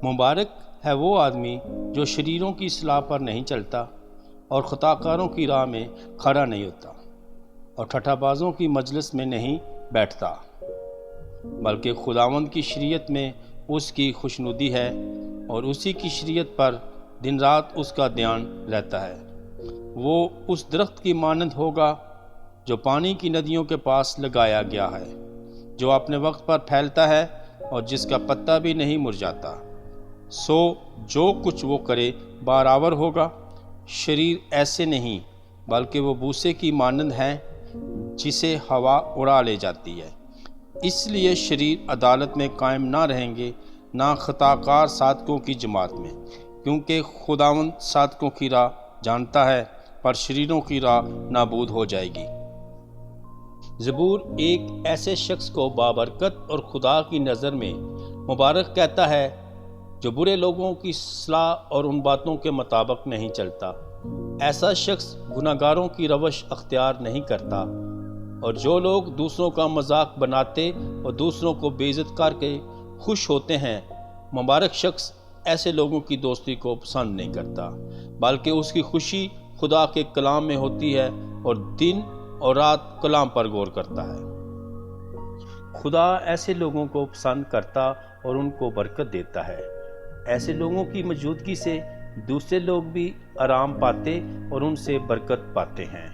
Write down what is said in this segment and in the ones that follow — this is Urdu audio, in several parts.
مبارک ہے وہ آدمی جو شریروں کی اصلاح پر نہیں چلتا اور خطاکاروں کی راہ میں کھڑا نہیں ہوتا اور ٹھٹھا بازوں کی مجلس میں نہیں بیٹھتا، بلکہ خداوند کی شریعت میں اس کی خوشنودی ہے اور اسی کی شریعت پر دن رات اس کا دھیان رہتا ہے۔ وہ اس درخت کی مانند ہوگا جو پانی کی ندیوں کے پاس لگایا گیا ہے، جو اپنے وقت پر پھیلتا ہے اور جس کا پتا بھی نہیں مرجھاتا۔ سو جو کچھ وہ کرے برابر ہوگا۔ شریر ایسے نہیں، بلکہ وہ بوسے کی مانند ہیں جسے ہوا اڑا لے جاتی ہے۔ اس لیے شریر عدالت میں قائم نہ رہیں گے، نہ خطاکار صادقوں کی جماعت میں، کیونکہ خداوند صادقوں کی راہ جانتا ہے، پر شریروں کی راہ نابود ہو جائے گی۔ زبور ایک ایسے شخص کو بابرکت اور خدا کی نظر میں مبارک کہتا ہے جو برے لوگوں کی صلاح اور ان باتوں کے مطابق نہیں چلتا۔ ایسا شخص گناہگاروں کی روش اختیار نہیں کرتا، اور جو لوگ دوسروں کا مذاق بناتے اور دوسروں کو بے عزت کر کے خوش ہوتے ہیں، مبارک شخص ایسے لوگوں کی دوستی کو پسند نہیں کرتا، بلکہ اس کی خوشی خدا کے کلام میں ہوتی ہے اور دن اور رات کلام پر غور کرتا ہے۔ خدا ایسے لوگوں کو پسند کرتا اور ان کو برکت دیتا ہے۔ ایسے لوگوں کی موجودگی سے دوسرے لوگ بھی آرام پاتے اور ان سے برکت پاتے ہیں۔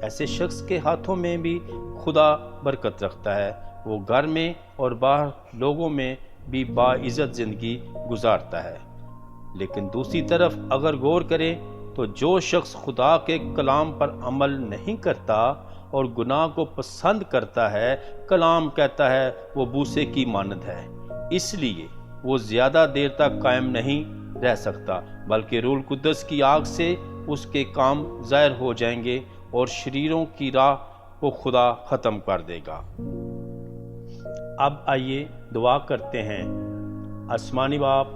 ایسے شخص کے ہاتھوں میں بھی خدا برکت رکھتا ہے، وہ گھر میں اور باہر لوگوں میں بھی باعزت زندگی گزارتا ہے۔ لیکن دوسری طرف اگر غور کریں تو جو شخص خدا کے کلام پر عمل نہیں کرتا اور گناہ کو پسند کرتا ہے، کلام کہتا ہے وہ بوسے کی مانند ہے، اس لیے وہ زیادہ دیر تک قائم نہیں رہ سکتا، بلکہ روح القدس کی آگ سے اس کے کام ظاہر ہو جائیں گے اور شریروں کی راہ کو خدا ختم کر دے گا۔ اب آئیے دعا کرتے ہیں۔ آسمانی باپ،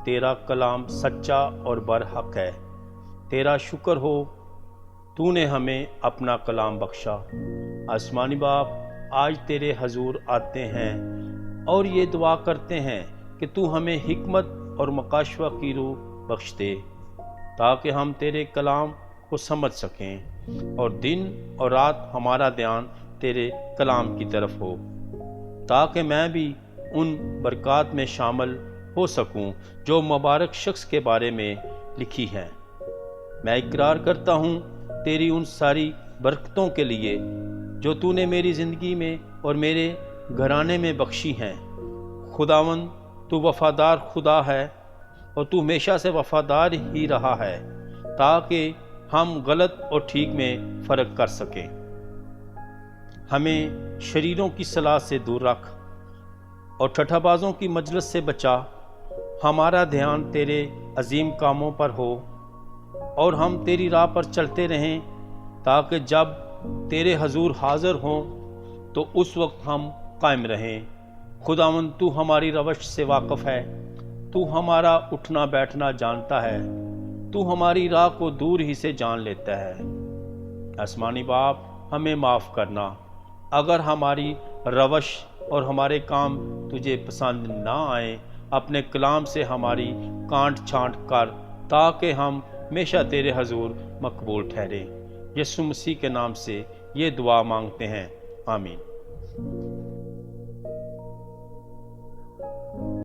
تیرا کلام سچا اور برحق ہے، تیرا شکر ہو تو نے ہمیں اپنا کلام بخشا۔ آسمانی باپ، آج تیرے حضور آتے ہیں اور یہ دعا کرتے ہیں کہ تو ہمیں حکمت اور مکاشفہ کی روح بخش دے، تاکہ ہم تیرے کلام کو سمجھ سکیں اور دن اور رات ہمارا دھیان تیرے کلام کی طرف ہو، تاکہ میں بھی ان برکات میں شامل ہو سکوں جو مبارک شخص کے بارے میں لکھی ہیں۔ میں اقرار کرتا ہوں تیری ان ساری برکتوں کے لیے جو تو نے میری زندگی میں اور میرے گھرانے میں بخشی ہیں۔ خداوند، تو وفادار خدا ہے اور تو ہمیشہ سے وفادار ہی رہا ہے، تاکہ ہم غلط اور ٹھیک میں فرق کر سکیں۔ ہمیں شریروں کی صلاح سے دور رکھ اور ٹھٹھا بازوں کی مجلس سے بچا۔ ہمارا دھیان تیرے عظیم کاموں پر ہو اور ہم تیری راہ پر چلتے رہیں، تاکہ جب تیرے حضور حاضر ہوں تو اس وقت ہم قائم رہیں۔ خداوند، تو ہماری روش سے واقف ہے، تو ہمارا اٹھنا بیٹھنا جانتا ہے، تو ہماری راہ کو دور ہی سے جان لیتا ہے۔ آسمانی باپ، ہمیں معاف کرنا اگر ہماری روش اور ہمارے کام تجھے پسند نہ آئیں۔ اپنے کلام سے ہماری کانٹ چھانٹ کر، تاکہ ہم ہمیشہ تیرے حضور مقبول ٹھہریں۔ یسوع مسیح کے نام سے یہ دعا مانگتے ہیں، آمین۔